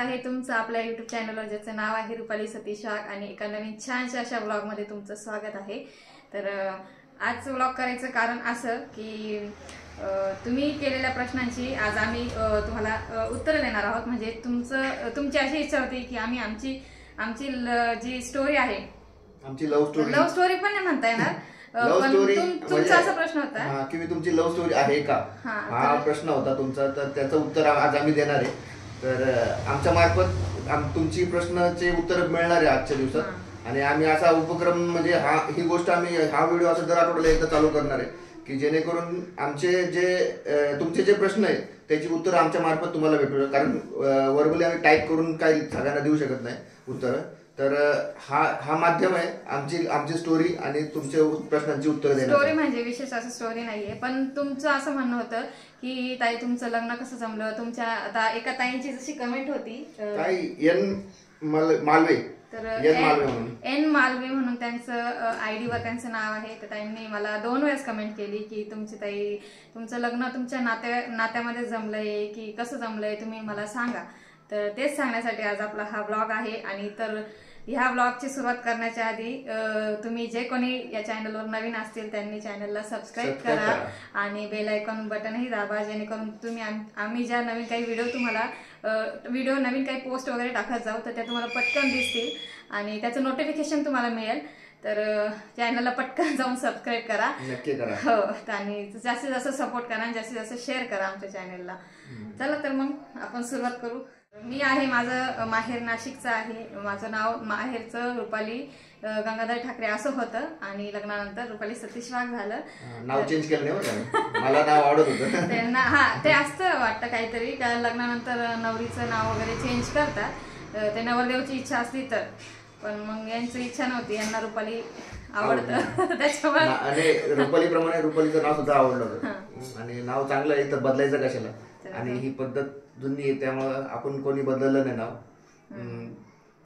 आहे तुमचं आपल्या YouTube चॅनलवर, ज्याचं नाव आहे रुपाली सतीश वाघ, आणि एका नवीन छानशा अशा ब्लॉगमध्ये तुमचं स्वागत आहे। तर आज व्लॉग करायचं कारण असं की तुम्ही केलेल्या प्रश्नांची आज आम्ही तुम्हाला उत्तर देणार आहोत। म्हणजे तुमची अशी इच्छा होती की आम्ही आमची जी स्टोरी आहे, आमची लव्ह स्टोरी पण नाही म्हणता येणार, तुमचा असा प्रश्न होता की तुमची लव्ह स्टोरी आहे का, हा प्रश्न होता तुमचा। तर त्याचं उत्तर आज आम्ही देणार आहे। तर आमच्या मार्फत तुमची प्रश्नाचे उत्तर मिळणार आहे आजच्या दिवसात। आणि आम्ही असा उपक्रम म्हणजे ही गोष्ट आम्ही हा व्हिडिओ असं दर आठवड्याला एकदा चालू करणार आहे की जेणेकरून तुमचे जे प्रश्न आहेत त्याची उत्तर आमच्या मार्फत तुम्हाला भेटू। कारण वर्बली आम्ही टाईप करून काही सगळ्यांना देऊ शकत नाही उत्तर। तर हा माध्यम आहे आमची स्टोरी आणि तुमच्या प्रश्नांची उत्तर देण्याची। स्टोरी म्हणजे विशेष असं स्टोरी नाहीये, पण तुमचं असं म्हणणं होतं की ताई तुमचं लग्न कसं जमलं। तुमच्या आता एका ताईंची जशी कमेंट होती ताई मालवे, तर एन मालवे म्हणून त्यांचं आयडी वर त्यांचं नाव आहे। तर त्यांनी मला 2 वेळेस कमेंट केली की तुमची ताई तुमचं लग्न तुमच्या नात्यामध्ये जमलंय की कसं जमलंय, तुम्ही मला सांगा। तर तेच सांगण्यासाठी आज आपला हा ब्लॉग आहे। आणि तर ह्या ब्लॉगची सुरुवात करण्याच्या आधी तुम्ही जे कोणी या चॅनलवर नवीन असतील त्यांनी चॅनलला सबस्क्राईब करा आणि बेल आयकॉन बटनही दाबा, जेणेकरून तुम्ही आम्ही ज्या नवीन काही व्हिडिओ नवीन काही पोस्ट वगैरे टाकत जाऊ तर त्या तुम्हाला पटकन दिसतील आणि त्याचं नोटिफिकेशन तुम्हाला मिळेल। तर चॅनलला पटकन जाऊन सबस्क्राईब करा, नक्की करा। हो, आणि जास्तीत जास्त सपोर्ट करा आणि जास्तीत जास्त शेअर करा आमच्या चॅनलला। चला तर मग आपण सुरुवात करू। मी आहे, माझं माहेर नाशिकचं आहे। माझं नाव माहेरचं रुपाली गंगाधर ठाकरे असं होतं आणि लग्नानंतर रुपाली सतीश वाघ झालं। नाव चेंज केलं नाही, मला नाव आवडत होतं त्यांना ते असतं वाटतं काहीतरी, कारण लग्नानंतर नवरीचं नाव वगैरे चेंज करतात, ते नवरदेवची इच्छा असली तर। पण मग यांची इच्छा नव्हती, यांना रुपाली आवडतं त्याच्यामुळे आणि रुपाली प्रमाणे रुपालीचं नाव सुद्धा आवडलं होतं। आणि नाव चांगलं आहे तर बदलायचं कशाला, आणि ही पद्धत जुनी आहे त्यामुळे आपण कोणी बदललं नाही नाव।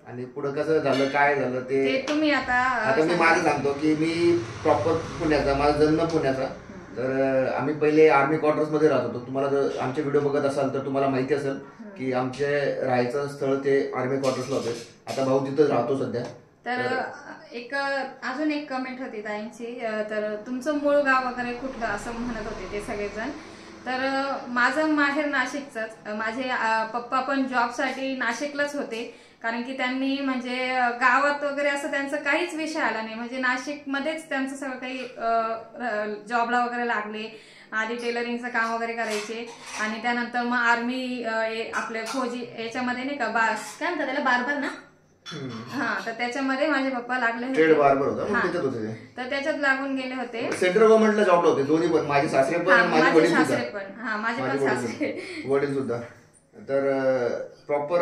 आणि पुढे कसं झालं काय झालं ते तुम्ही आता मी माझं सांगतो की मी प्रॉपर पुण्याचा, माझा जन्म पुण्याचा। तर आम्ही पहिले आर्मी क्वार्टर्स मध्ये राहत होतो। तुम्हाला जर आमचे व्हिडिओ बघत असाल तर तुम्हाला माहिती असेल की आमचे राहायचं स्थळ ते आर्मी क्वार्टर्सला होते। आता भाऊ तिथं राहतो सध्या। तर अजून एक कमेंट होती ताईंची, तर तुमचं मूळ गाव वगैरे कुठलं असं म्हणत होते ते सगळेजण। तर माझं माहेर नाशिकचंच, माझे पप्पा पण जॉबसाठी नाशिकलाच होते, कारण की त्यांनी म्हणजे गावात वगैरे असं त्यांचं काहीच विषय आला नाही। म्हणजे नाशिकमध्येच त्यांचं सगळं काही जॉबला वगैरे लागले। आधी टेलरिंगचं काम वगैरे करायचे आणि त्यानंतर मग आर्मी आपल्या फौजी याच्यामध्ये नाही का काय म्हणतात त्याला, बार्बर ना, हा, तर त्याच्यामध्ये माझे पप्पा लागले होते। तर त्याच्यात लागून गेले होते। सेंट्रल गव्हर्नमेंटला जॉबला होते दोन्ही पण, माझे सासरे पण आणि माझे वडील सुद्धा। तर प्रॉपर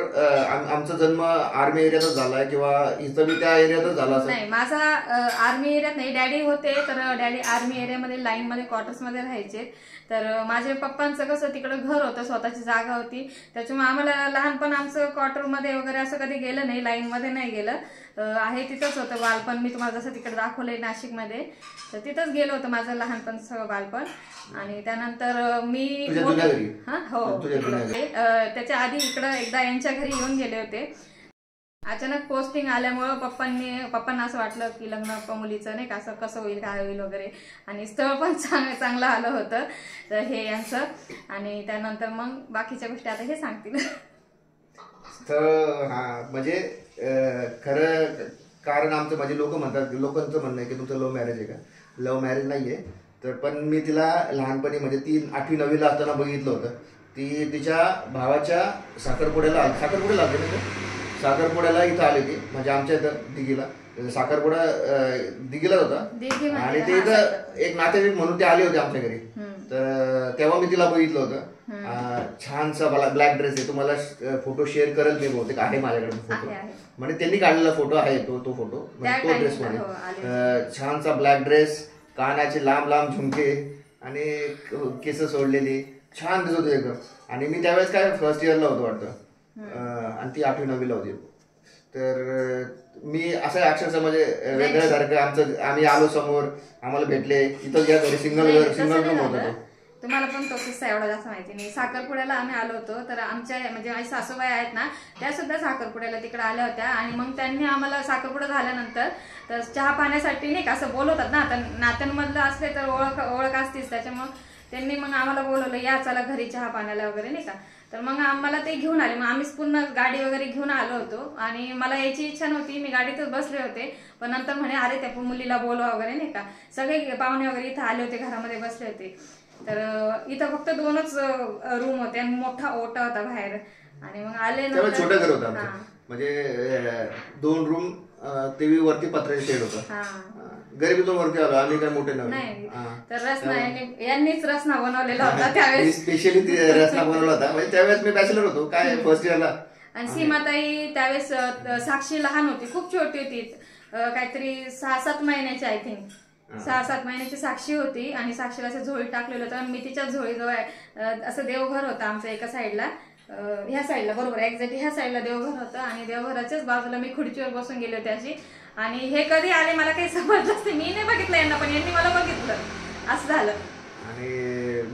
आमचा जन्म आर्मी एरियातच झालाय किंवा इथं बी त्या एरियातच झाला असेल? नाही, माझा आर्मी एरियात नाही, डॅडी होते। तर डॅडी आर्मी एरियामध्ये लाईन मध्ये क्वार्टर्स मध्ये राहायचे। तर माझ्या पप्पांचं कसं तिकडं घर होतं, स्वतःची जागा होती, त्याच्यामुळे आम्हाला लहानपण आमचं क्वार्टर मध्ये वगैरे असं कधी गेलं नाही, लाईन मध्ये नाही गेलं, आहे तिथंच होतं बालपण। मी तुम्हाला जसं तिकडे दाखवलंय नाशिकमध्ये, तर तिथंच गेलं होतं माझं लहानपण, सगळं बालपण। आणि त्यानंतर मी हो, त्याच्या आधी इकडं एकदा यांच्या घरी येऊन गेले होते। अचानक पोस्टिंग आल्यामुळं पप्पांना असं वाटलं की लग्न मुलीचं नाही का, असं कसं होईल काय होईल वगैरे, आणि स्थळ पण चांगलं आलं होतं तर हे यांचं। आणि त्यानंतर मग बाकीच्या गोष्टी आता हे सांगतील। स्थळ म्हणजे खरं कारण आमचं म्हणजे लोकांचं म्हणणं आहे की तुमचं लव्ह मॅरेज आहे का? लव्ह मॅरेज नाहीये। तर पण मी तिला लहानपणी म्हणजे ती 8वी 9वीला असताना बघितलं होतं। ती तिच्या भावाच्या साखरपुड्याला इथं आली होती, म्हणजे आमच्या इथं दिघीला, साखरपुडा दिघीलाच होता। आणि ते इथं एक नातेवाईक म्हणून ते आले होते आमच्या घरी। तर तेव्हा मी तिला बघितलं होतं। छानसा ब्लॅक ड्रेस आहे, तुम्हाला फोटो शेअर करेल मी, बहुतेक आहे माझ्याकडे फोटो, म्हणजे त्यांनी काढलेला फोटो आहे तो फोटो, तो ड्रेस मध्ये छानसा ब्लॅक ड्रेस, कानाचे लांब लांब झुमके आणि केस सोडलेली, छान दिसत होते एकदम। आणि मी त्यावेळेस काय फर्स्ट इयरला होतो वाटतं, आणि ती 8वी 9वीला होती। तर मी असं अक्षरशः म्हणजे वेगळ्यासारखं आम्ही आलो समोर, आम्हाला भेटले इथं, या घरी सिंगल रूम होता तो, तुम्हाला पण तो किस्सा एवढा जास्त माहिती नाही. साखरपुड्याला आम्ही आलो होतो, तर आमच्या म्हणजे माझी सासूबाई आहेत ना, त्या सुद्धा साखरपुड्याला तिकडे आल्या होत्या आणि मग त्यांनी आम्हाला साखरपुडा झाल्यानंतर तर चहा पाण्यासाठी नाही का असं बोलवतात ना, आता नात्यांमधलं असले तर ओळख असतीच, त्याच्यामुळे त्यांनी मग आम्हाला बोलवलं, या चला घरी चहा पाण्याला वगैरे नाही का. तर मग आम्हाला ते घेऊन आले. मग आम्हीच पूर्ण गाडी वगैरे घेऊन आलो होतो आणि मला यायची इच्छा नव्हती, मी गाडीतच बसले होते. पण नंतर म्हणे अरे त्या मुलीला बोलवा वगैरे नाही का. सगळे पाहुणे वगैरे इथं आले होते, घरामध्ये बसले होते. तर इथं फक्त 2च रूम होते आणि मोठा ओटा होता बाहेर. आणि मग आले ना, छोटं घर होतं म्हणजे 2 रूम, ते वरती पत्र्याचे शेड होतं. गरिबीतून वरती आलो आम्ही, काय मोठे नाही. तर रसना यांनीच रसना बनवलेला होता त्यावेळेस, स्पेशली रसना बनवला होता. म्हणजे त्यावेळेस मी बॅचलर होतो, काय फर्स्ट इयरला. आणि सीमाताई त्यावेळेस साक्षी लहान होती, खूप छोटी होती, काहीतरी 6-7 महिन्याची, आय थिंक 6-7 महिन्याची साक्षी होती. आणि साक्षीला असं झोळी टाकलेलं होतं. मी तिच्या झोळीजवळ असं देवघर होतं आमचं एका साईडला, ह्या साईडला बरोबर एक्झॅक्ट ह्या साईडला देवघर होतं आणि देवघराच्याच बाजूला मी खुर्चीवर बसून गेले होते अशी. आणि हे कधी आले मला काही समजलंच नाही, मी नाही बघितलं यांना, पण यांनी मला बघितलं, असं झालं. आणि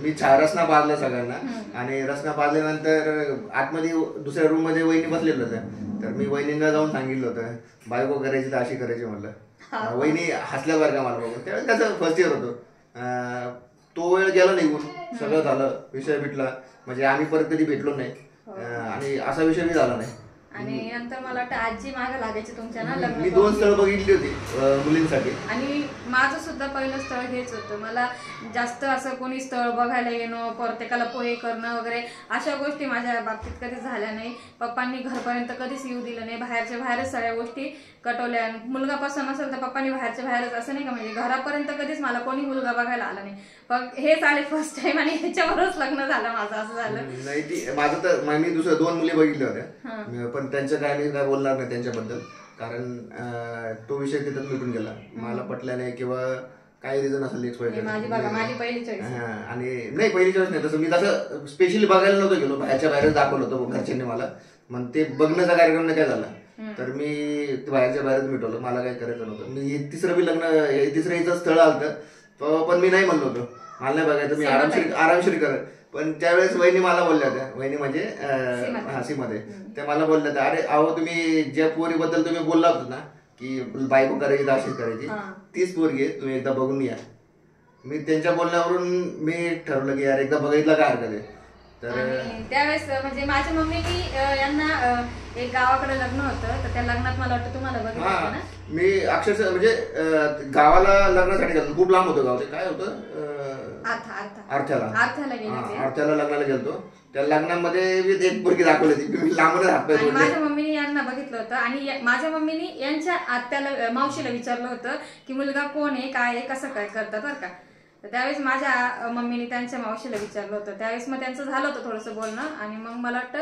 मी रसना पाजला सगळ्यांना. आणि रसना पाजल्यानंतर आतमध्ये दुसऱ्या रूम मध्ये वहिनी बसलेलं होतं. तर मी वहिनींना जाऊन सांगितलं होतं बायको करायची तर अशी करायची म्हणलं. वहिनी हसल्या बरं का मला बघून. त्यावेळेस कसं फर्स्ट इयर होतो, तो वेळ गेला निघून, सगळं झालं, विषय भेटला. म्हणजे आम्ही परत कधी भेटलो नाही आणि असा विषय बी झाला नाही. आणि नंतर मला वाटतं आजी मागे लागायची तुमच्या ना लग्न. मी 2 स्थळ बघितली होती मुलींसाठी. आणि माझं सुद्धा पहिलं स्थळ हेच होतं. मला जास्त असं कोणी स्थळ बघायला येणं, प्रत्येकाला पोहे करणं वगैरे अशा गोष्टी माझ्या बाबतीत कधीच झाल्या नाही. पप्पांनी घरपर्यंत कधीच येऊ दिलं नाही, बाहेरच्या बाहेरच सगळ्या गोष्टी कटवल्या. मुलगा पसंत असेल तर पप्पांनी बाहेरच्या बाहेरच, असं नाही का म्हणजे घरापर्यंत कधीच मला कोणी मुलगा बघायला आला नाही. पण हेच आले फर्स्ट टाइम आणि ह्याच्यावरच लग्न झालं माझं, असं झालं. नाही ती माझं तर मी दुसऱ्या 2 मुली बघितल्या होत्या, पण त्यांचं काय मी काय बोलणार नाही त्यांच्याबद्दल, कारण तो विषय तिथंच मिटून गेला. मला पटला नाही किंवा काही रिझन असेल माझी पहिली चॉईस. आणि नाही पहिली चॉईस नाही, तसं मी तसं स्पेशली बघायला नव्हतं गेलो, बाहेरच्या बाहेरच दाखवलं होतं घरच्यांनी मला. मग ते बघण्याचा कार्यक्रम काय झाला तर मी बाहेरच्या बाहेरच मिटवलं, मला काय करायचं नव्हतं. मी तिसरं बी लग्न, तिसरं हिचं स्थळ आलं पण मी नाही म्हणलो होतो, मला नाही बघायचं, मी आरामशीर करत. पण त्यावेळेस वहिनी मला बोलल्या होत्या, वहिनी म्हणजे सीमाताई, त्या मला बोलल्या होत्या अरे अहो तुम्ही ज्या पोरीबद्दल तुम्ही बोलला होता ना की बायको करायची अशीच करायची, तीच पोरगी आहे, तुम्ही एकदा बघून या. मी त्यांच्या बोलण्यावरून मी ठरवलं की यार एकदा बघितलं काय हरकत आहे. त्यावेळेस म्हणजे माझ्या मम्मीनी यांना एक गावाकडे लग्न होतं, तर त्या लग्नात मला वाटतं तुम्हाला बघितलं ना. मी अक्षरशः म्हणजे गावाला लग्नासाठी गेलो, खूप लांब होतं गाव, ते काय होतं आर्थ्याला लग्नाला गेलतो. त्या लग्नामध्ये एक पोरगी दाखवली होती, लांबूनच हात पाय. माझ्या मम्मीने यांना बघितलं होतं आणि माझ्या मम्मीने यांच्या आत्याला मावशीला विचारलं होतं की मुलगा कोण आहे, काय आहे, कसं काय करतात बरं का. त्यावेळेस माझ्या मम्मीने त्यांच्या मावशीला विचारलं होतं. त्यावेळेस मग त्यांचं झालं होतं थोडंसं बोलणं आणि मग मला वाटतं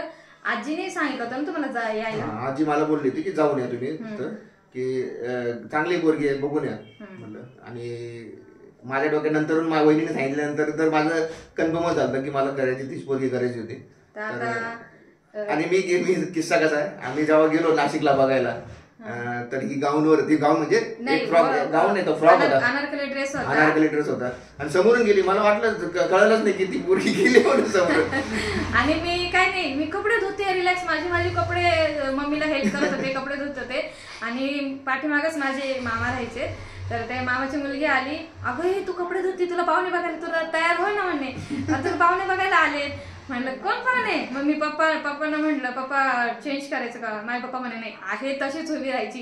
आजीने सांगितलं होतं ना तुम्हाला यायला. आजी मला बोलली होती की जाऊन या तुम्ही, की चांगली पोरगी आहे बघून या म्हणलं. आणि माझ्या डोक्यानंतर वहिनीने सांगितल्यानंतर तर माझं कन्फर्मच झालं की मला करायची, तीच पोरगी करायची होती. आणि मी किस्सा कसा आहे, आम्ही जेव्हा गेलो नाशिकला बघायला तर ही गाऊनवर, ती गाऊन म्हणजे गाऊन नाही तो फ्रॉक होता, अनारकली ड्रेस होता आणि समोरून गेली. मला वाटलं कळलंच नाही की ती पोरगी गेली म्हणून समोर. आणि मी काय नाही, मी कपडे धुते रिलॅक्स, माझे कपडे मम्मीला हेल्प करत होते, कपडे धुत होते. आणि पाठीमागच माझे मामा राहायचे, तर ते मामाची मुलगी आली, अगं हे तू कपडे धुते, तुला पाहुणे बघायला, तुला तयार होय ना म्हणणे, तुला पाहुणे बघायला आले. म्हणलं कोण पाहुणे? मग मी पप्पांना म्हणलं पप्पा चेंज करायचं का? माझे पप्पा म्हणे नाही, आहे तशीच उभी राहायची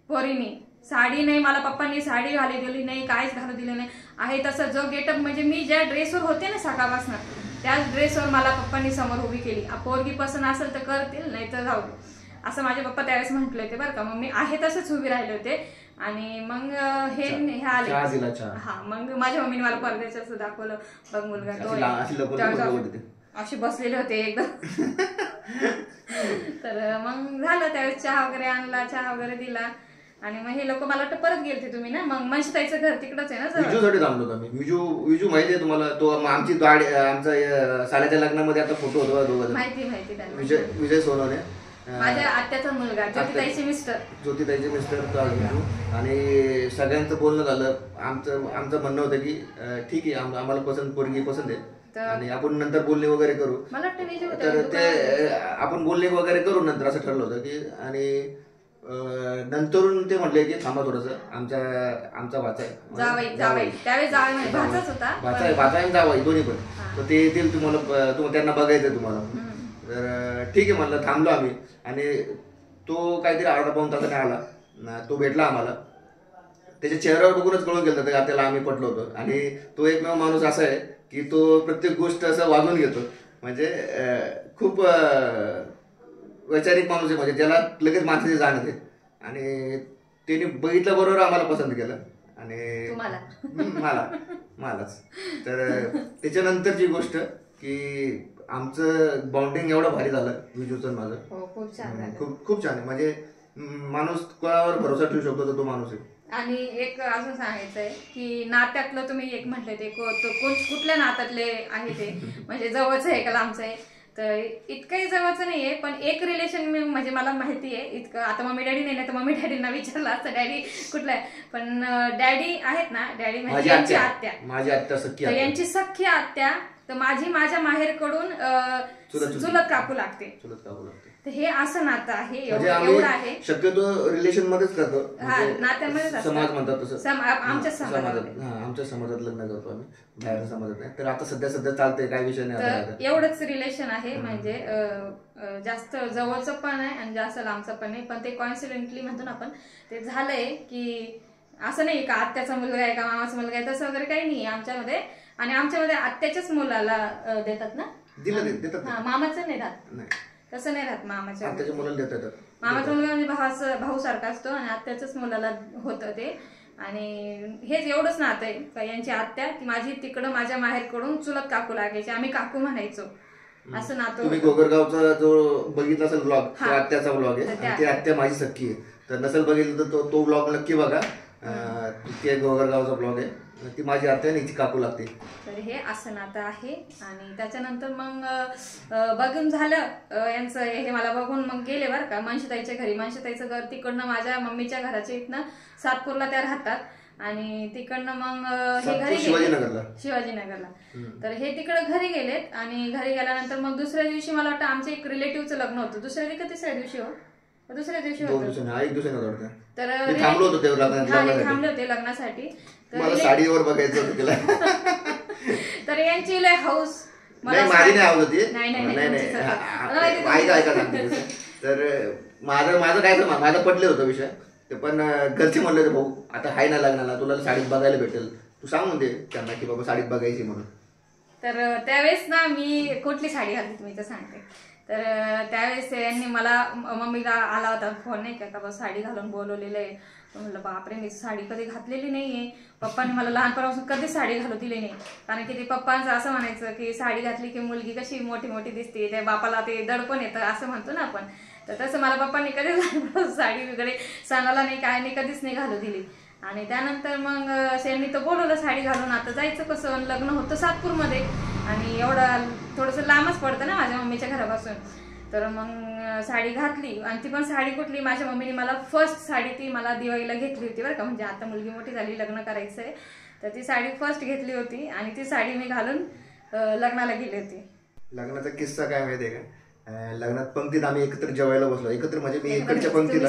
पोरीनी, साडी नाही, मला पप्पांनी साडी घालू दिली नाही, काहीच घालू दिलं नाही, आहे तसं जो गेटअप म्हणजे मी ज्या ड्रेसवर होते ना सकाळपासून त्याच ड्रेसवर मला पप्पांनी समोर उभी केली. पोरगी पसंत असेल तर करतील, नाही तर जाऊ, असं माझे पप्पा त्यावेळेस म्हटले होते बरं का. मग मी आहे तसंच उभी राहिले होते. आणि मग हे आले, हा मग माझ्या मम्मीने मला परदेशाचं दाखवलं, बघ मुलगा असे बसलेले होते एकदम. तर मग झालं, त्यावेळेस चहा वगैरे आणला, चहा वगैरे दिला आणि मग हे लोक मला वाटतं परत गेलते तुम्ही ना. मग मंशताईचं घर तिकडच आहे ना. विजूसाठी थांबलो होतो आम्ही. विजू माहिती आहे तुम्हाला, तो आमची आमचा साल्याच्या लग्नामध्ये आता फोटो होतो दोघं. माहिती विजय सोनवणे, माझ्या आत्याचा मुलगा, ज्योतिताईचे मिस्टर तो विजू. आणि सगळ्यांचं बोलणं झालं. आमचं म्हणणं होतं की ठीक आहे, आम्हाला पोरगी पसंत आहे, आणि आपण नंतर बोलणे वगैरे करू. मला वाटतं तर ते आपण बोलणे वगैरे करू नंतर असं ठरलं होतं की. आणि नंतरून ते म्हटले की थांबा थोडंसं, आमचा भाचा आहे भाचा आणि जावाई दोन्ही पण, तर ते येतील तुम्हाला, त्यांना बघायचं तुम्हाला. तर ठीक आहे म्हणलं, थांबलो आम्ही. आणि तो काहीतरी अर्धा पाऊण तासाने आला, तो भेटला आम्हाला. त्याच्या चेहऱ्यावर बघूनच कळून गेलं तर त्याला आम्ही पटलो होतो. आणि तो एकमेव माणूस असा आहे की तो प्रत्येक गोष्ट असं वाजवून घेतो, म्हणजे खूप वैचारिक माणूस आहे, म्हणजे त्याला लगेच माणसाची जाण येते. आणि त्याने बघितलं बरोबर आम्हाला पसंत केलं. आणि मलाच. तर त्याच्यानंतरची गोष्ट की आमचं बॉन्डिंग एवढं भारी झालं विजूचं माझं. खूप छान, खूप छान आहे. म्हणजे माणूस कोणावर भरोसा ठेवू शकतो तो माणूस आहे. आणि एक अजून सांगायचंय की नात्यातलं तुम्ही एक म्हटले ते कुठल्या नात्यातले आहे ते, म्हणजे जवळचं आहे का लांबचं आहे, तर इतकंही जवळचं नाहीये, पण एक रिलेशन म्हणजे मला माहिती आहे इतकं. आता मम्मी डॅडी नाही तर मम्मी डॅडींना विचारलं असतं डॅडी कुठलं आहे, पण डॅडी आहेत ना, डॅडी म्हणजे यांची आत्या, माझी आत्या सख्खी, यांची सख्खी आत्या, तर माझ्या माहेरकडून चुलत काकू लागते. तर हे असं नातं आहे, एवढं आहे. शक्यतो रिलेशन मध्येच करतो, नात्यामध्ये समाज म्हणतात तसं. आमच्या समाजात लग्न करतो आम्ही, बाहेर समाजात नाही. तर आता सध्या चालतंय, काय विषय नाही. एवढंच रिलेशन आहे, म्हणजे जास्त जवळचं पण आहे आणि जास्त लांबचं पण आहे. पण ते कॉन्सिडेंटली म्हणतो ना आपण, ते झालंय की असं नाही का आत्याचा मुलगा आहे का मामाचा मुलगा आहे तसं वगैरे काही नाही आमच्यामध्ये. आणि आमच्यामध्ये आत्याच्याच मुलाला देतात ना, देतात, मामाचं नाही राहत, तसं नाही राहत. मामाच्या मुलाला देतात. मामाचा मुलगा म्हणजे भाऊ सारखा असतो आणि आत्याच्याच मुलाला होतं ते. आणि हेच एवढंच नातं आहे का यांची आत्या ती माझी तिकडं माझ्या माहेरकडून चुलत काकू लागायची, आम्ही काकू म्हणायचो, असं नातं. तुम्ही गोगरगावचा जो बघितला असेल ब्लॉग, तो आत्याचा ब्लॉग आहे, ती आत्या माझी सख्खी आहे. तर नसेल बघितलं तर तो ब्लॉग नक्की बघा, ते गोगरगावचा ब्लॉग आहे. ती माझी आत्या आणि हिची काकू लागते. तर हे असं नातं आहे. आणि त्याच्यानंतर मग बघून झालं यांचं, हे मला बघून मग गेले बरं का मनशताईच्या घरी. मनशताईचं घर तिकडनं माझ्या मम्मीच्या घराच्या इथनं सातपूरला त्या राहतात. आणि तिकडनं मग हे घरी गेले शिवाजीनगरला. तर हे तिकडं घरी गेलेत. आणि घरी गेल्यानंतर मग दुसऱ्या दिवशी मला वाटतं आमच्या एक रिलेटिव्हचं लग्न होतं. दुसऱ्या दिवशी तिसऱ्या दिवशी दुसऱ्या दिवशी होतं. तर थांबले होते लग्नासाठी. साडीवर बघायचं होतं तिला. तर यांची लय हाऊस. माझी नाही आवडत होती. तर माझं काय माझं पटले होतं विषय. पण घरचे म्हणले होते भाऊ आता हाय ना लग्नाला, तुला साडीत बघायला भेटेल, तू सांगून दे त्यांना की बाबा साडीत बघायची म्हणून. तर त्यावेळेस ना मी कुठली साडी घालते तुम्ही तर सांगते. तर त्यावेळेस यांनी मला, मम्मीला आला होता फोन नाही का बस साडी घालून बोलवलेलं आहे. म्हणलं बापरे, मी साडी कधी घातलेली नाहीये. पप्पांनी मला लहानपणापासून कधीच साडी घालू दिली नाही. कारण की ते पप्पांचं असं म्हणायचं की साडी घातली की मुलगी कशी मोठी मोठी दिसते, त्या बापाला ते दडपण येतं असं म्हणतो ना आपण. तर तसं मला पप्पांनी कधीच साडी वगैरे सणाला नाही काय नाही कधीच नाही घालू दिली. आणि त्यानंतर मग त्यांनी तर बोलवलं साडी घालून. आता जायचं कसं, लग्न होतं सातपूरमध्ये आणि एवढं थोडंसं लांबच पडतं ना माझ्या मम्मीच्या घरापासून. तर मग साडी घातली. आणि ती पण साडी कुठली, माझ्या मम्मीने मला फर्स्ट साडी ती मला दिवाळीला घेतली होती बरं का. म्हणजे आता मुलगी मोठी झाली, लग्न करायचंय, तर ती साडी फर्स्ट घेतली होती. आणि ती साडी मी घालून लग्नाला गेली होती. लग्नाचा किस्सा काय माहितीये का, लग्नात पंक्तीत आम्ही एकत्र जेवायला बसलो. एकत्र म्हणजे मी इकडच्या पंक्तीला,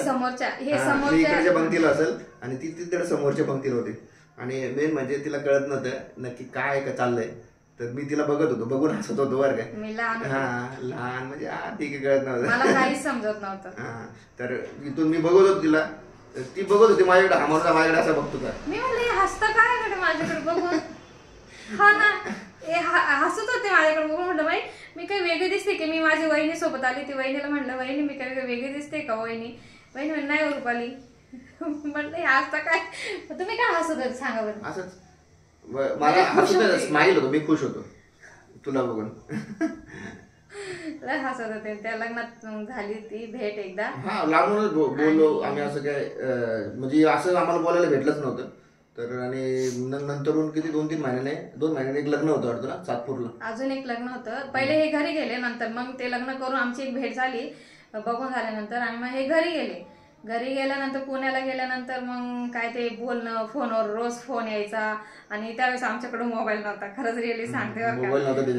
मी इकडच्या पंक्तीला असेल आणि ती तिकडे समोरच्या पंक्तीला होती. आणि मेन म्हणजे तिला कळत नव्हतं नक्की काय का चाललंय. तर मी तिला बघत होतो, बघून हसत होतो बरं काय. लहान म्हणजे ठीक आहे, कळत नव्हतं, काहीच समजत नव्हतं. तर इथून मी बघत होतो तिला, ती बघत होती माझ्याकडे, हा माणूस माझ्याकडे असा बघतो का. मी म्हणले हसतं काय माझ्याकडे बघून. हा ना, हसत होते माझ्याकडे बघून. म्हटलं बाई मी काही वेगळी दिसते की. मी माझी वहिनी सोबत आली, ती वहिनीला म्हणलं वहिनी मी काही वेगळी दिसते का वहिनी. वहिनी म्हण नाही रुपाली. म्हटलं हसता काय, तुम्ही काय हसत होते सांगा बरं. असंच मला हसत स्माईल होतो, मी खुश होतो तुला बघून. लय हसत होते. त्या लग्नात झाली ती भेट एकदा. हा लागूनच बोललो आम्ही. असं काय म्हणजे असं आम्हाला बोलायला भेटलंच नव्हतं. तर आणि नंतरून किती 2 महिन्याने एक लग्न होतं वाटतं ना सातपूरला. अजून एक लग्न होतं. पहिले हे घरी गेले, नंतर मग ते लग्न करून आमची एक भेट झाली बघून झाल्यानंतर. आणि मग हे घरी गेले. घरी गेल्यानंतर पुण्याला गेल्यानंतर मग काय ते बोलणं फोनवर, रोज फोन यायचा. आणि त्यावेळेस आमच्याकडे मोबाईल नव्हता, खरंच रिअली सांगते,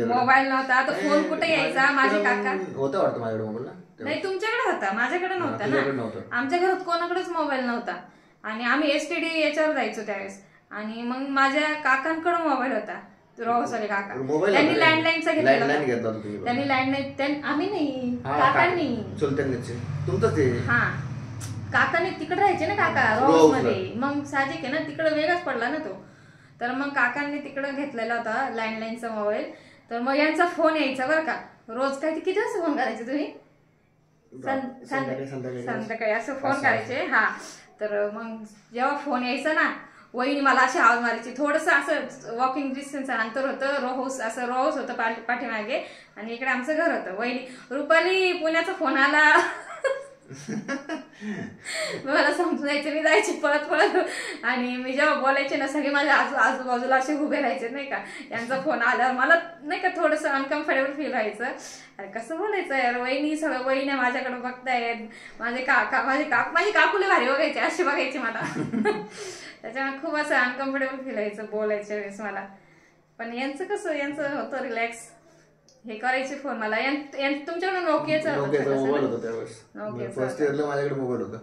मोबाईल नव्हता. तर फोन कुठे यायचा, माझे काका होता वाटतं माझ्याकडे मोबाईल. नाही तुमच्याकडे होता, माझ्याकडे नव्हता ना. आमच्या घरात कोणाकडेच मोबाईल नव्हता. आणि आम्ही एसटीडी याच्यावर जायचो त्यावेळेस. आणि मग माझ्या काकांकडे मोबाईल होता, रोहसले काका. त्यांनी लँडलाईनचा घेतलेला. त्यांनी लँडलाईन, आम्ही नाही, काकांनी. तुमचं ते हा, काकाने तिकडे राहायचे ना काका रोहस मध्ये. मग साहजिक आहे ना, तिकडे वेगळाच पडला ना तो. तर मग काकांनी तिकडे घेतलेला होता लँडलाईनचा मोबाईल. तर मग यांचा फोन यायचा बरं का रोज. काय किती वाजता फोन करायचे तुम्ही? संध्याकाळी असं फोन करायचे. हा, तर मग जेव्हा फोन यायचा ना, वहिनी मला अशी आवाज मारायची. थोडस असं वॉकिंग डिस्टन्स अंतर होतं, रोहस होतं पाठीमागे, आणि इकडे आमचं घर होतं. वहिनी, रुपाली पुण्याचा फोन आला. मला समजायचं, मी जायची पळत पळत. आणि मी जेव्हा बोलायचे ना, सगळे माझ्या आजूबाजूला असे उभे राहायचे नाही का. यांचा फोन आल्यावर मला नाही का थोडस अनकम्फर्टेबल फील व्हायचं. अरे कसं बोलायचं यार, वहिनी सगळं वहिनी माझ्याकडे बघतायत. माझे काकुले भारी बघायचे, अशी बघायची मला. त्याच्यामुळे खूप असं अनकम्फर्टेबल फील व्हायचं बोलायच्या वेळेस मला. पण यांचं कसं, यांचं होतं रिलॅक्स, हे करायचे फोन मला. तुमच्याकडे नोकियाचा मोबाईल होता त्यावेळेस, फर्स्ट इयरला माझ्याकडे मोबाईल होता.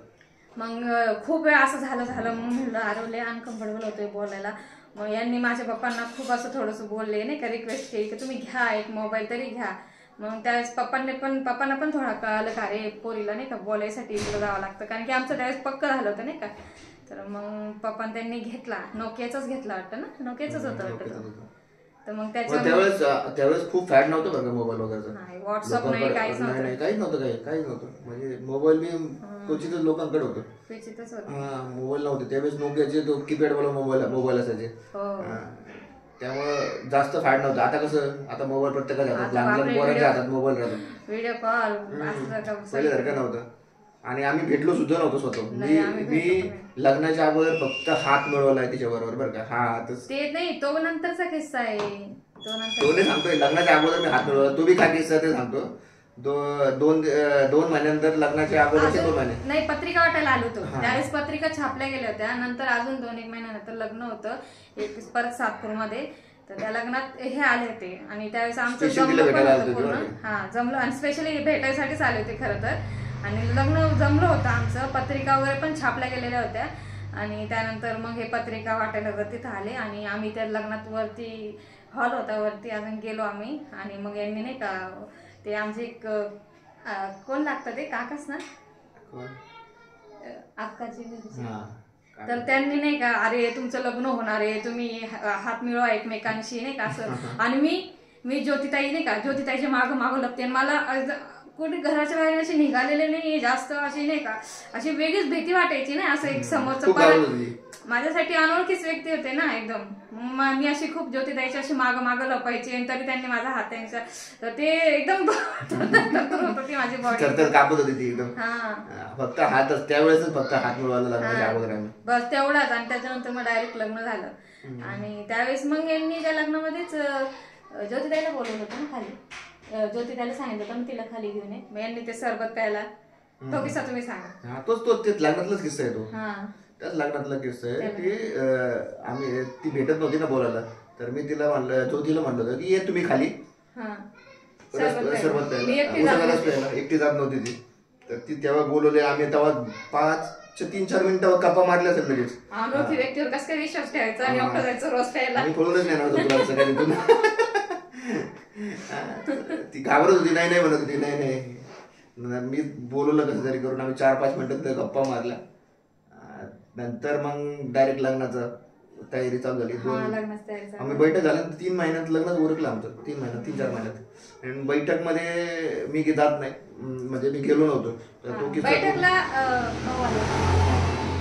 मग खूप वेळ असं झालं मग म्हणलं अरे अनकम्फर्टेबल होतोय बोलायला. मग यांनी माझ्या पप्पांना खूप असं थोडंसं बोलले नाही का, रिक्वेस्ट केली की तुम्ही घ्या एक मोबाईल तरी घ्या. मग त्यावेळेस पप्पांना पण थोडा कळालं का अरे पोरीला नाही का बोलायसाठी इकडे जावं लागतं, कारण की आमचं त्यावेळेस पक्क झालं होतं नाही का. तर मग पप्पांनी त्यांनी घेतला, नोकियाचाच घेतला वाटतं ना, नोकियाचाच होतं वाटतं. तर मग त्यावेळेस खूप फॅड नव्हतं बघा मोबाईल वगैरे. व्हॉट्सअप नाही, काहीच नव्हतं. म्हणजे मोबाईल बी क्वचितच लोकांकडे होतं, मोबाईल नव्हते त्यावेळेस. नोकियाचे तो कीपॅड वाला मोबाईल असायचे, त्यामुळं जास्त फॅड नव्हतं. आता कसं, आता मोबाईल प्रत्येकाच्या हातात, लहान पोरांच्या हातात मोबाईल राहतो, व्हिडिओ कॉल पहिल्यासारखं नव्हतं. आणि आम्ही भेटलो सुद्धा नव्हतो स्वतः. मी लग्नाच्या अगोदर फक्त हात मिळवलाय तिच्याबरोबर बरं का. हातच ते नाही, तो नंतरचा किस्सा आहे. तो नाही सांगतोय, लग्नाच्या अगोदर मी हात मिळवला. तो बी काय किस्सा ते सांगतो. 2 महिन्यानंतर लग्नाच्या अगोदरचे 2 महिने नाही, पत्रिका वाटायला आलो होतो त्यावेळेस. पत्रिका छापल्या गेल्या होत्या. नंतर अजून 2-1 महिन्यानंतर लग्न होतं एक परत सातपूरमध्ये. तर त्या लग्नात हे आले होते आणि त्यावेळेस आमचं जमलं पण होतं पूर्ण. हा, जमलं. आणि स्पेशली भेटायसाठीच आले होते खरं तर. आणि लग्न जमलं होतं आमचं. पत्रिका वगैरे पण छापल्या गेलेल्या होत्या. आणि त्यानंतर मग हे पत्रिका वाटायला तिथं आले. आणि आम्ही त्या लग्नात वरती हॉल होता, वरती अजून गेलो आम्ही. आणि मग यांनी नाही का ते आमचे एक कोण लागतं ते काकाच ना, अक्काची. तर त्यांनी नाही का अरे तुमचं लग्न होणार आहे, तुम्ही हात मिळवा एकमेकांशी नाही का असं. आणि मी ज्योतिताई नाही का, ज्योतिताईच्या मागं लपते. मला कुठे घराच्या बाहेर असे निघालेले नाही जास्त, अशी नाही का अशी वेगळीच भीती वाटायची ना. असं एक समोरचं माझ्यासाठी अनोळखीच व्यक्ती होते ना एकदम. मी अशी खूप ज्योतिताईची अशी मागं लपायची. आणि तरी त्यांनी माझा हात त्यांचा, तर ते एकदम होत ती माझी बॉडी कापत होती ती एकदम. फक्त हातच त्यावेळेस, फक्त हात मिळवायला लागला बस तेवढाच. आणि त्याच्यानंतर मग डायरेक्ट लग्न झालं. आणि त्यावेळेस मग यांनी त्या लग्नामध्येच ज्योतिताईला बोलवलं होतं ना खाली. ज्योतिताईला सांगितलं होतं मी तिला खाली घेऊन ये. मग यांनी ते सरबत प्यायला. तो किस्सा तुम्ही सांगा. तोच लग्नातलाच किस्सा आहे तो. त्याच लग्नातला किस्सा आहे की आम्ही ती भेटत नव्हती ना बोलायला. तर मी तिला म्हणलं, ज्योतीला म्हणलं होतं की ये तुम्ही खाली सरबत प्यायला. एकटी जात नव्हती ती. तर ती तेव्हा बोलवले आम्ही. तेव्हा 3-4 मिनिटं गप्पा मारल्या असेल लगेच. अनोळखी व्यक्तीवर कसं काय विश्वास ठेवायचा आणि आपलं जायचं रोज प्यायला. आम्ही कळूनच नाही ना तुला. ती घाबरत होती, नाही म्हणत होती. नाही मी बोलवलं कसं तरी करून. आम्ही 4-5 मिनिटं गप्पा मारल्या. नंतर मग डायरेक्ट लग्नाचं तयारी चालू झाली. आम्ही बैठक झाल्यानंतर 3 महिन्यात लग्नच उरकलं आमचं. 3-4 महिन्यात. आणि बैठक मध्ये मी जात नाही, म्हणजे मी गेलो नव्हतो बैठकला.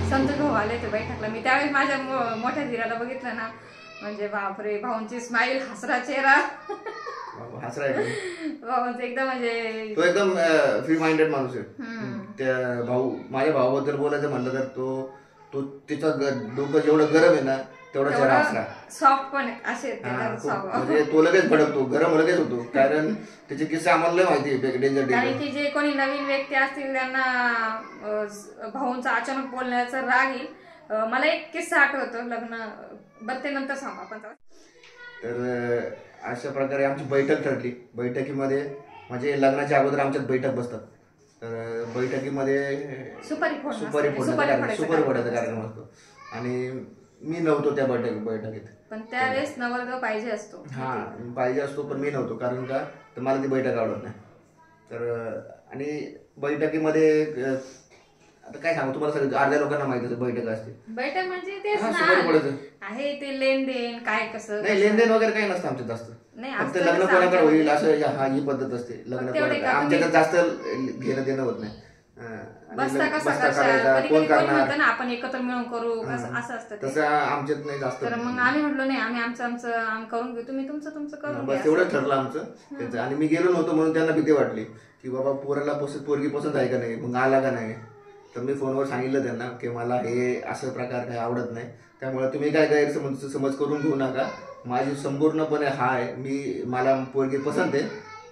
संतोष भाऊ आले होते बैठकला. मी त्यावेळेस माझ्या मोठ्या धीराला बघितलं ना, म्हणजे बापरे, भाऊंची स्माईल, हसरा चेहरा. भाऊंचं एकदम म्हणजे तो एकदम फ्री माइंडेड माणूस आहे. त्या माझ्या भावाबद्दल बोलायचं म्हणलं तर तो तिचा डोकं जेवढं गरम आहे ना, तेवढा चेहरा हसरा, सॉफ्ट पण असे म्हणजे तो लगेच भडकतो, गरम लगेच होतो. कारण त्याचे किस्से आम्हाला लय माहिती आहे डेंजर. कारण की जे कोणी नवीन व्यक्ती असतील त्यांना भाऊंचा अचानक बोलण्याचा राग येईल. मला एक किस्सा आठवतो लग्न बत्ते नंतर सांगू आपण. तर अशा प्रकारे आमची बैठक ठरली. बैठकीमध्ये म्हणजे लग्नाच्या अगोदर आमच्यात बैठक बसतात. तर बैठकीमध्ये सुपारी फोडायचा कार्यक्रम असतो आणि मी नव्हतो त्या बैठकीत. पण त्यावेळेस नवरदेव पाहिजे असतो. हा पाहिजे असतो, पण मी नव्हतो. कारण का तर मला ती बैठक आवडत नाही. तर आणि बैठकीमध्ये आता काय सांगू तुम्हाला, सगळं अर्ध्या लोकांना माहिती असते बैठक असते. बैठक म्हणजे तेच ना आहे ते लेनदेन काय कसं. नाही लेनदेन वगैरे काही नसतं आमच्यात जास्त. फक्त लग्न कोणाकडे होईल असं हा ही पद्धत असते. लग्न आमच्याकडे जास्त घेणं देणं होत नाही. बसता कसा करायचा, कोण करणार, आपण एकत्र मिळून करू असं असतं. तसं आमच्यात नाही जास्त. तर मग आम्ही म्हटलो नाही, आम्ही आमचं करून घेऊ, तुम्ही तुमचं करून बस तेवढं ठरलं आमचं. आणि मी गेलो नव्हतो म्हणून त्यांना भीती वाटली की बाबा पोराला पोरगी पसंत आहे का नाही, मग आला का नाही. तर मी फोनवर सांगितलं त्यांना की मला हे असं प्रकार काही आवडत नाही, त्यामुळे तुम्ही काय गैरसमज करून घेऊ नका. माझी संपूर्णपणे आहे, मला पोरगी पसंत आहे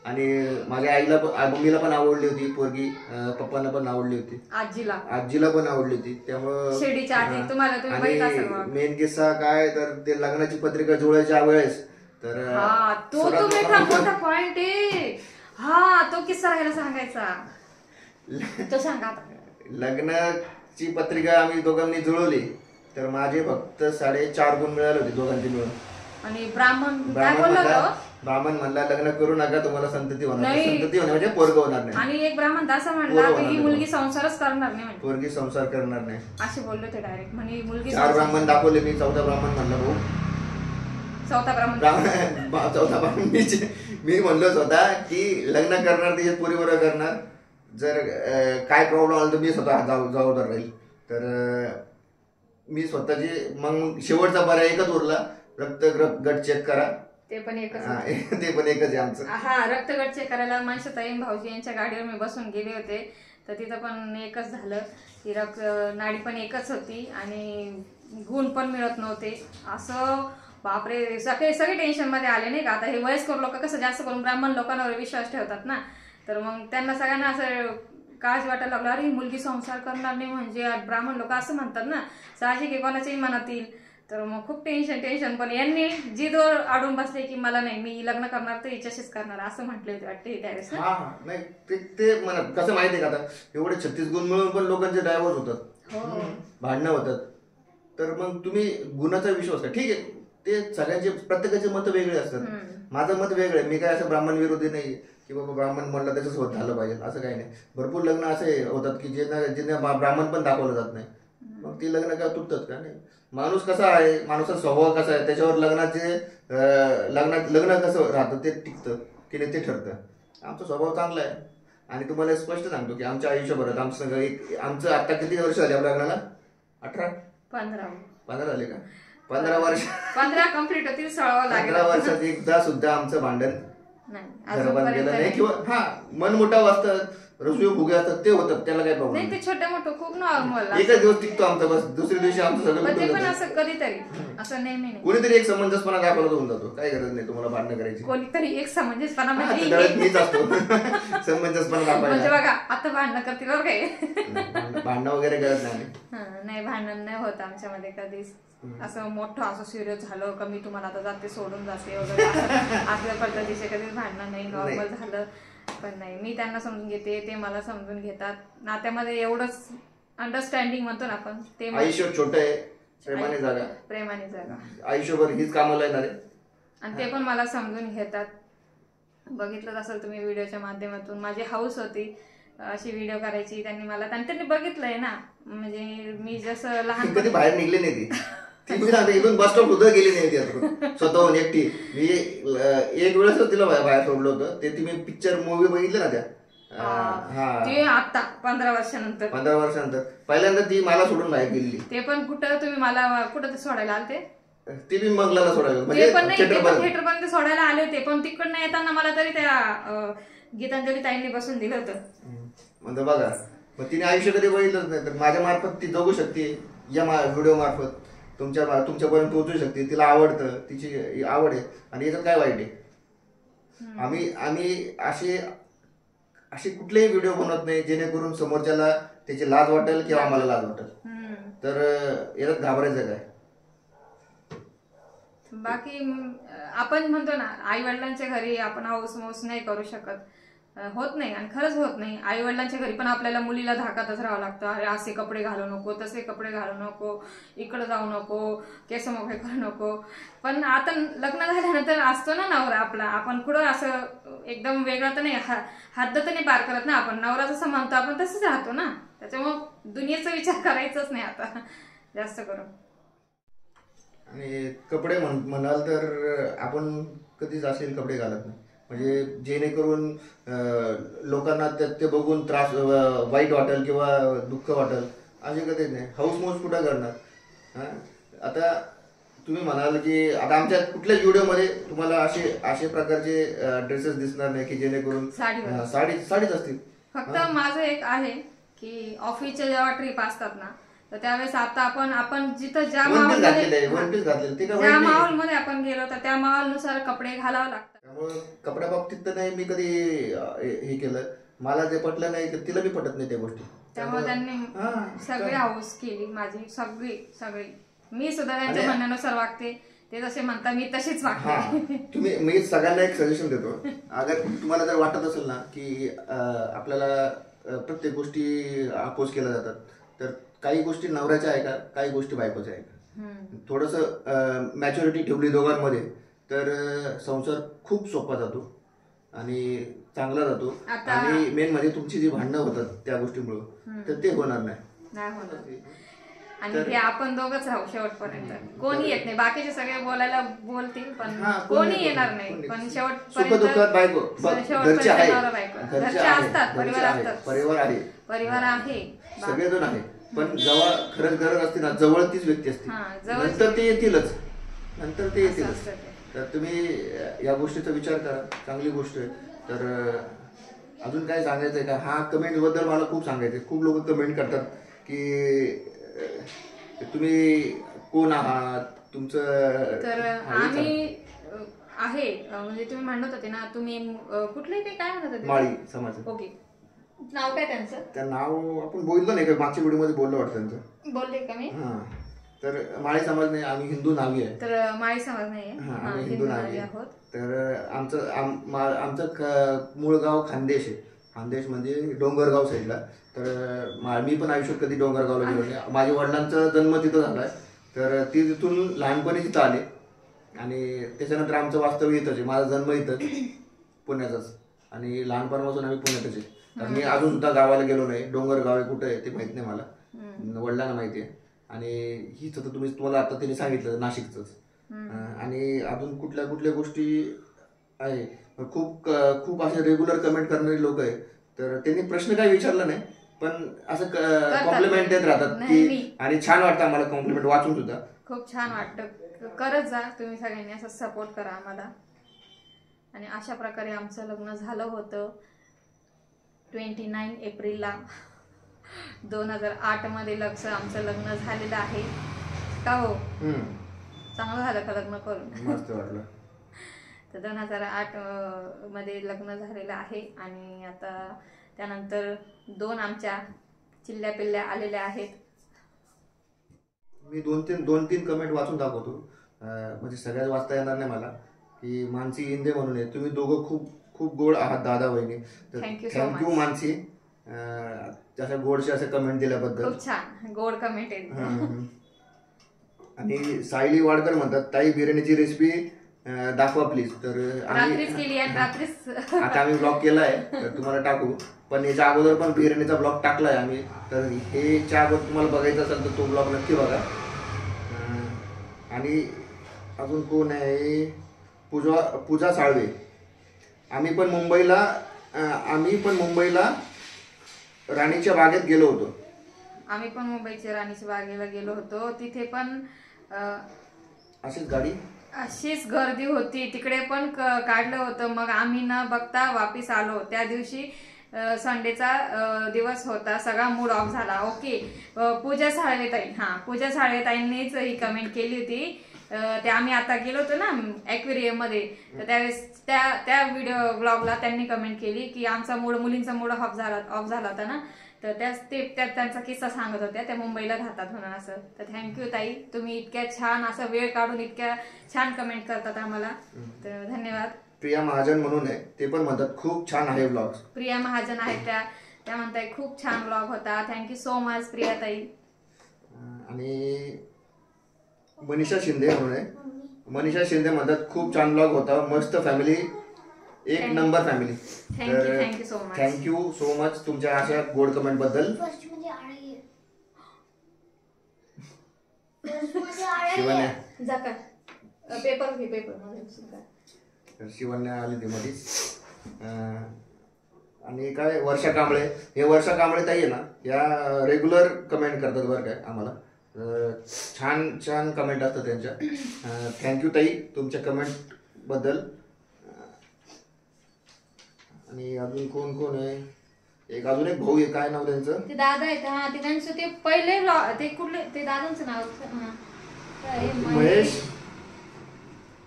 आणि माझ्या आईला पण मम्मीला पण आवडली होती पोरगी, पप्पांना पण आवडली होती, आजीला पण आवडली होती. त्यामुळं आणि मेन किस्सा काय तर ते लग्नाची पत्रिका जुळायच्या वेळेस तर पॉइंट आहे हा, तो किस्सा राहायला सांगायचा. तो सांगा. लग्नाची पत्रिका आम्ही दोघांनी जुळवली तर माझे फक्त 4.5 गुण मिळाले होते दोघांची मिळून. आणि ब्राह्मण म्हणला लग्न करू नका, तुम्हाला संतती होणार, संतती होणार म्हणजे पोरग होणार नाही. आणि एक ब्राह्मण असं म्हणला की ही मुलगी संसारच करणार नाही, पोरगी संसार करणार नाही असे बोलले ते डायरेक्ट. म्हणजे मुलगी 4 ब्राह्मण दाखवले, मी 4था ब्राह्मण म्हणला भाऊ. चौथा ब्राह्मण मी म्हणलो स्वतः की लग्न करणार तिच्या पोरीबरोबर करणार, जर काय प्रॉब्लेम आला तर मी स्वतः जबाबदार राहील. तर मी स्वतःची मग शेवटचा पर्याय एकच उरला, रक्तगट चेक करा. ते पण एकच आहे आमचं. हा, रक्तगट चेक करायला मानसीताई भाऊजी यांच्या गाडीवर मी बसून गेले होते. तर तिथं पण एकच झालं की नाडी पण एकच होती आणि गुण पण मिळत नव्हते. असं बापरे, सगळे टेन्शन मध्ये आले नाही का. आता हे वयस्कर लोक कसं जास्त करून ब्राह्मण लोकांवर विश्वास ठेवतात ना, तर मग त्यांना सगळ्यांना असं काळजी वाटायला लागलं, अरे ही मुलगी संसार करणार नाही म्हणजे ब्राह्मण लोक असं म्हणतात ना, साहजिक आहे कोणाच्याही मनात येईल. तर मग खूप टेन्शन. पण यांनी जिद आडून बसले की मला नाही, मी लग्न करणार तर हिच्याशीच करणार असं म्हटले होते वाटते त्यावेळेस. नाही ते म्हणत कसं माहितीये का, आता एवढे 36 गुण मिळून पण लोकांचे डायव्होर्स होतात, भांडणं होतात. तर मग तुम्ही गुणाचा विश्वास का, ठीक आहे ते सगळ्यांचे प्रत्येकाचे मत वेगळे असतात. माझं मत वेगळं आहे, मी काय असं ब्राह्मण विरोधी नाही की बाबा ब्राह्मण म्हणलं त्याच्याच होत झालं पाहिजे असं काही नाही. भरपूर लग्न असे होतात की ज्यांना ब्राह्मण पण दाखवलं जात नाही, मग ती लग्न काय तुटतात का नाही. माणूस कसा आहे, माणूचा स्वभाव कसा आहे त्याच्यावर लग्न कसं राहतं ते टिकतं की नाही ते ठरतं. आमचा स्वभाव चांगला आहे आणि तुम्हाला स्पष्ट सांगतो की आमच्या आयुष्यभरात आमचं आता किती वर्ष झाले आपल्या लग्नाला? 15 झाले का? 15 वर्ष 15 कंप्लीट होतील, 15 वर्षात एकदा सुद्धा आमचं भांडण घराबाहेर गेलं नाही किंवा मनमुटाव असतात, रसू फुगे असतात ते होतात, त्याला काय प्रॉब्लेम नाही. ते छोटे मोठं खूप नॉर्मल, एकच दिवस टिकतो आमचा, बस दुसऱ्या दिवशी आमचं सगळं पण असं कधीतरी असं नेहमी नाही. कोणीतरी एक समंजसपणा दाखवला होऊन जातो, काय गरज नाही तुम्हाला भांडणं करायची. कोणीतरी एक समंजसपणा मीच असतो समंजसपणा दाखवायला. म्हणजे बघा आता भांडणं करतील बरं काय, भांडणं वगैरे करत नाही, भांडण नाही होत आमच्यामध्ये कधीच. असं मोठं असं सिरियस झालं का मी तुम्हाला आता जाते सोडून जाते वगैरे असल्या पद्धतीचे कधीच भांडणं नाही. नॉर्मल झालं पण नाही, मी त्यांना समजून घेते, ते मला समजून घेतात. नात्यामध्ये एवढंच अंडरस्टँडिंग म्हणतो ना आपण, ते आयुष्य छोटं आहे, प्रेमाने जागा आयुष्यभर हीच कामाला येणार आहे आणि ते पण मला समजून घेतात. बघितलं असेल तुम्ही व्हिडिओच्या माध्यमातून, माझी हाऊस होती अशी व्हिडिओ करायची. त्यांनी बघितलंय ना, म्हणजे मी जसं लहान कधी बाहेर निघले नाही इथून बस स्टॉप सुद्धा गेली नाही स्वतःहून एकटी. मी एक वेळेस तिला बाहेर सोडलं होतं, ते तुम्ही पिक्चर मूवी बघितलं ना त्या, आता 15 वर्षानंतर पहिल्यांदा ती मला सोडून बाहेर गेली. ते पण कुठं मला कुठं सोडायला आलते, ती बी मंगलाला सोडायला, म्हणजे थिएटर पर्यंत सोडायला आले होते. पण तिकडनं येताना मला तरी त्या गीतांजली ताईंनी बसून दिलं होतं. म्हणजे बघा, मग तिने आयुष्य कधी बघितलंच नाही, तर माझ्या मार्फत ती जगू शकते या व्हिडिओ मार्फत. तुमच्यापर्यंत पोहोचू शकते, तिला आवडतं, तिची आवड आहे आणि याच्यात काय वाईट आहे. आम्ही असे कुठलेही व्हिडिओ बनवत नाही जेणेकरून समोरच्याला त्याची लाज वाटेल किंवा आम्हाला लाज वाटेल. तर याच्यात घाबरायचं काय. बाकी आपण म्हणतो ना आई वडिलांच्या घरी आपण हाऊस मौस नाही करू शकत, होत नाही आणि खरंच होत नाही. आई वडिलांच्या घरी पण आपल्याला मुलीला धाकातच राहावं लागतं. अरे असे कपडे घालू नको, तसे कपडे घालू नको, इकडे जाऊ नको, केस मोकळे करू नको. पण आता लग्न झाल्यानंतर असतो ना नवरा आपला, आपण कुठं असं एकदम वेगळं तर नाही, हद्द तर नाही पार करत ना आपण. नवरा जसं म्हणतो आपण तसंच राहतो ना, त्याच्यामुळं दुनियेचा विचार करायचाच नाही आता जास्त करून. आणि कपडे म्हणाल तर आपण कधीच असे कपडे घालत नाही म्हणजे जेणेकरून लोकांना ते बघून त्रास वाईट वाटेल किंवा दुःख वाटेल असे कधीच नाही. हाऊस मौज कुठं करणार. आता तुम्ही म्हणाल की आता आमच्या कुठल्याच व्हिडिओमध्ये तुम्हाला असे प्रकारचे ड्रेसेस दिसणार नाही की जेणेकरून साडीच असतील. फक्त माझं एक आहे की ऑफिसच्या जेव्हा ट्रिप असतात ना तर त्यावेळेस आता आपण जिथं ज्या माहोलमध्ये आपण गेलो तर त्या माहोलनुसार कपडे घालावं लागतात. त्यामुळे कपड्या बाबतीत तर नाही मी कधी हे केलं. मला जे पटलं नाही तिला बी पटत नाही त्या गोष्टी. त्यामुळे त्यांनी सगळी हाऊस केली माझी, सगळी. मी सुद्धा त्यांच्या म्हणण्यानुसार वागते, ते जसे म्हणतात मी तशीच वागते. मी सगळ्यांना एक सजेशन देतो, अगर तुम्हाला जर वाटत असेल ना की आपल्याला प्रत्येक गोष्टी अपोज केल्या जातात तर काही गोष्टी नवऱ्याच्या आहे का, काही गोष्टी बायकोच्या आहे का. थोडंसं मॅच्युरिटी ठेवली दोघांमध्ये तर संसार खूप सोपा जातो आणि चांगला जातो. आणि मेन म्हणजे तुमची जी भांडणं होतात त्या गोष्टीमुळे तर ते होणार नाही. आणि हे आपण दोघंच राहू शेवटपर्यंत, कोणी येत नाही. बाकीचे सगळे बोलायला बोलतील पण कोणी येणार नाही. पण शेवटपर्यंत घरचे असतात, परिवार आहे, सगळेजण आहे. पण जेव्हा खरंच गरज असते ना जवळ तीच व्यक्ती असते, नंतर ते येतीलच. तर तुम्ही या गोष्टीचा विचार करा, चांगली गोष्ट आहे. तर अजून काय सांगायचं आहे का. हा कमेंट बद्दल मला खूप सांगायचं आहे. खूप लोक कमेंट करतात की तुम्ही कोण आहात, तुमचं. तर आम्ही आहे म्हणजे तुम्ही म्हणत होते ना तुम्ही कुठले ते काय म्हणत होते, माळी समाज. ओके, नाव काय त्यांचं. त्या नाव आपण बोललो नाही का, मागच्या व्हिडिओ मध्ये बोललो वाटतं त्यांचं. बोलले का मी. तर माळी समाज नाही, आम्ही हिंदू नावी आहे. तर माळी समाज नाही, आम्ही हिंदू नावी आहोत. तर आमचं मूळ गाव खानदेश आहे. खानदेश म्हणजे डोंगरगाव साईडला. तर मी पण आयुष्यात कधी डोंगरगावला गेलो नाही. माझ्या वडिलांचा जन्म तिथं झालाय, तर ती तिथून लहानपणी तिथं आले आणि त्याच्यानंतर आमचं वास्तव्य इथंच आहे. माझा जन्म इथंच पुण्याचाच आणि लहानपणापासून आम्ही पुण्यातच आहे. तर मी अजून सुद्धा गावाला गेलो नाही. डोंगरगाव आहे कुठं आहे ते माहित नाही मला, वडिलांना माहिती आहे. आणि हीच तर तुम्हाला आता त्यांनी सांगितलं नाशिकच. आणि अजून कुठल्या गोष्टी आहे. खूप असे रेग्युलर कमेंट करणारे लोक आहे. तर त्यांनी प्रश्न काही विचारला नाही पण असं कॉम्प्लिमेंट देत राहतात की, आणि छान वाटतं आम्हाला कॉम्प्लिमेंट वाचून सुद्धा. खूप छान वाटतं. करत जा तुम्ही सगळ्यांनी, असं सपोर्ट करा आम्हाला. आणि अशा प्रकारे आमचं लग्न झालं होतं 29 एप्रिलला 2008 मध्ये आमचं लग्न झालेलं आहे का हो. चांगलं झालं का लग्न करून, मस्त वाटलं. तर 2008 मध्ये लग्न झालेलं आहे. आणि आता त्यानंतर 2 आमच्या चिल्ल्या पिल्ल्या आलेल्या आहेत. मी दोन तीन कमेंट वाचून दाखवतो, म्हणजे सगळ्यात वाचता येणार नाही मला. की मानसी इंदे म्हणून आहे, तुम्ही दोघं खूप गोड आहात दादा वहिनी. थँक्यू मानसी, अशा गोडशे असे कमेंट दिल्याबद्दल. खूप छान गोड कमेंट आहे. आणि सायली वाडकर म्हणतात ताई बिर्याणीची रेसिपी दाखवा प्लीज. तर आता आम्ही ब्लॉग केलाय तर तुम्हाला टाकू. पण याच्या अगोदर पण बिर्याणीचा ब्लॉग टाकलाय आम्ही. तर हेच्या अगोदर तुम्हाला बघायचा असेल तर तो ब्लॉग नक्की बघा. आणि अजून कोण आहे, पूजा साळवे. आम्ही पण मुंबईला राणीच्या बागेत गेलो होतो. आम्ही पण मुंबईच्या राणीच्या बागेला गेलो होतो. तिथे पण अशीच गर्दी होती, तिकडे पण काढलं होतं. मग आम्ही न बघता वापिस आलो. त्या दिवशी संडेचा दिवस होता, सगळा मूड ऑफ झाला. ओके. पूजा साळवेताई, पूजा साळवेताईंनीच ही कमेंट केली होती. ते आम्ही आता गेलो होतो ना ॲक्वेरियम मध्ये, तर त्यावेळेस त्या व्हिडिओ ब्लॉगला त्यांनी कमेंट केली की आमचा मूड, मुलींचा मूड ऑफ झाला होता ना, तर त्यांचा किस्सा सांगत होत्या, त्या मुंबईला राहतात म्हणून असं. तर थँक्यू ताई, तुम्ही इतक्या छान असं वेळ काढून इतक्या छान कमेंट करतात आम्हाला, तर धन्यवाद. प्रिया महाजन म्हणून आहे, ते पण म्हणतात खूप छान आहे ब्लॉग. प्रिया महाजन आहेत त्या म्हणताय खूप छान ब्लॉग होता. थँक्यू सो मच प्रिया ताई. आणि मनीषा शिंदे म्हणून आहे, मनीषा शिंदे म्हणतात खूप छान ब्लॉग होता, मस्त फॅमिली, एक number family. Thank you so much. Thank you so much तुमच्या अशा गोड कमेंट बद्दल. शिवन्या शिवन्या आली ती मध्येच. आणि काय वर्षा कांबळे, हे वर्षा कांबळे ताई आहे ना, या रेग्युलर कमेंट करतात बरं काय आम्हाला, छान छान कमेंट असतात त्यांच्या. थँक्यू ताई तुमच्या कमेंट बद्दल. आणि अजून कोण कोण आहे, अजून एक भाऊ आहे, काय नाव त्यांचं, ते दादा आहेत. ते त्यांचं ते पहिले ते कुठले, ते दादांचं नाव महेश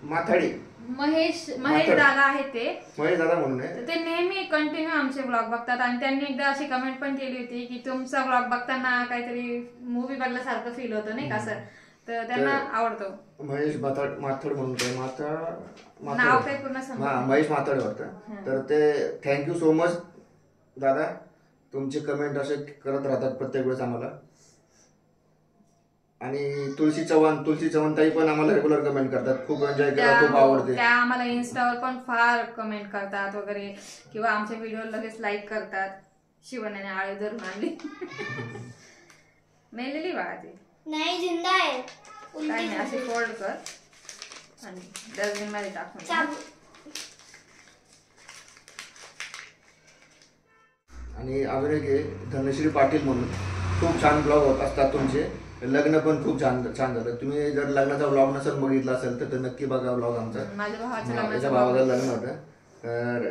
माथाडी. महेश दादा आहे ते, महेश दादा म्हणून आहे. ते नेहमी कंटिन्यू आमचे ब्लॉग बघतात. आणि त्यांनी एकदा अशी कमेंट पण केली होती की तुमचा ब्लॉग बघताना काहीतरी मूवी बघल्यासारखं फील होतं नाही का सर, तर त्यांना आवडतो. महेश माथाड म्हणून काय नाव काय पूर्ण महेश माथाड वाटतं. तर ते थँक्यू सो मच दादा, तुमचे कमेंट असे करत राहतात प्रत्येक वेळेस आम्हाला. आणि तुलसी चव्हाण ताई पण आम्हाला रेग्युलर कमेंट करतात, खूप एन्जॉय करतात, खूप आवडते. त्या आम्हाला इन्स्टावर पण फार कमेंट करतात वगैरे, किंवा आमच्या व्हिडिओ लगेच लाईक करतात. शिवण्याने आळे धरून आणली. मेलेली बाळा ती नाही, जिंदा आहे. काय नाही, असे फोल्ड कर आणि डस्टबिन मध्ये टाकून. आणि अजून एक आहे धनश्री पाटील म्हणून, खूप छान ब्लॉग होत असतात तुमचे. लग्न पण खूप छान झालं. तुम्ही जर लग्नाचा ब्लॉग नसेल बघितला असेल तर नक्की बघा ब्लॉग आमचा. माझ्या भावाचं लग्न होतं. तर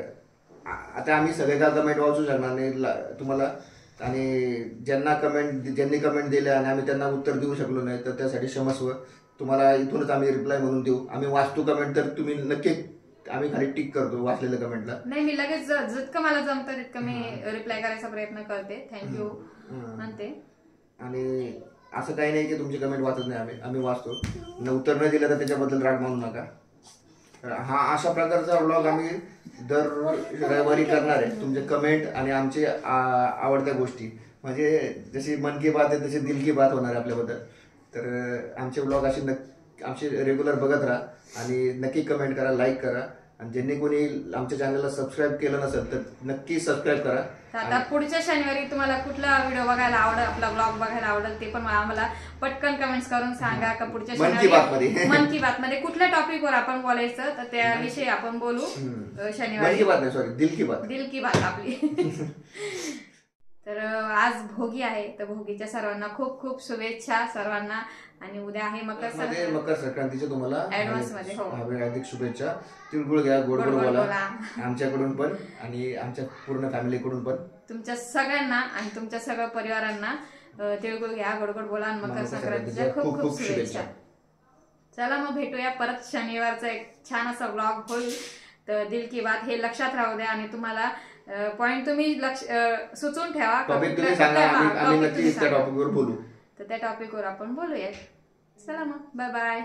आता आम्ही सगळे का कमेंट वाचू शकणार नाही तुम्हाला, आणि ज्यांनी कमेंट दिल्या आणि आम्ही त्यांना उत्तर देऊ शकलो नाही तर त्यासाठी क्षमस्व. तुम्हाला इथूनच आम्ही रिप्लाय म्हणून देऊ. आम्ही वाचतो कमेंट, तर तुम्ही नक्की, आम्ही खाली टिक करतो वाचलेल्या कमेंटला. नाही, मी लगेच जितकं मला जमतं तितकं मी रिप्लाय करायचा प्रयत्न करते. थँक्यू म्हणते. आणि असं काही नाही की तुमची कमेंट वाचत नाही, आम्ही वाचतो. उत्तर न दिलं तर त्याच्याबद्दल राग मानू नका. अशा प्रकारचा व्लॉग आम्ही दर रविवारी करणार आहे. तुमचे कमेंट आणि आमचे आवडत्या गोष्टी, म्हणजे जशी मन की बात आहे तशी दिल की बात होणार आहे आपल्याबद्दल. तर आमचे व्लॉग आमचे रेग्युलर बघत राहा आणि नक्की कमेंट करा, लाईक करा. आणि ज्यांनी कोणी आमच्या चॅनलला सबस्क्राईब केलं नसेल तर नक्की सबस्क्राईब करा. आता पुढच्या शनिवारी तुम्हाला कुठला व्हिडिओ बघायला आवडेल, आपला ब्लॉग बघायला आवडेल, ते पण आम्हाला पटकन कमेंट्स करून सांगा. का पुढच्या शनिवारी मन की बात मध्ये कुठल्या टॉपिकवर आपण बोलायचं तर त्याविषयी आपण बोलू शनिवारी. दिल की बात आपली. तर आज भोगी आहे, तर भोगीच्या सर्वांना खूप खूप शुभेच्छा सर्वांना. आणि उद्या आहे मकर संक्रांतीच्या तुम्हाला ऍडव्हान्स मध्ये हार्दिक शुभेच्छा. तिळगुळ घ्या, गोड गोड बोला आमच्याकडून पण आणि आमच्या पूर्ण फॅमिलीकडून पण. तुमच्या सगळ्यांना आणि तुमच्या सगळ्या परिवारांना तिळगुळ घ्या, गोड गोड बोला आणि मकर संक्रांतीच्या खूप खूप शुभेच्छा. चला मग भेटूया परत शनिवारचा एक छान असा व्लॉग होईल. तर दिल की बात हे लक्षात राहू द्या आणि तुम्हाला पॉइंट तुम्ही सुचवून ठेवा. तर त्या टॉपिकवर आपण बोलूया. चला मग, बाय बाय.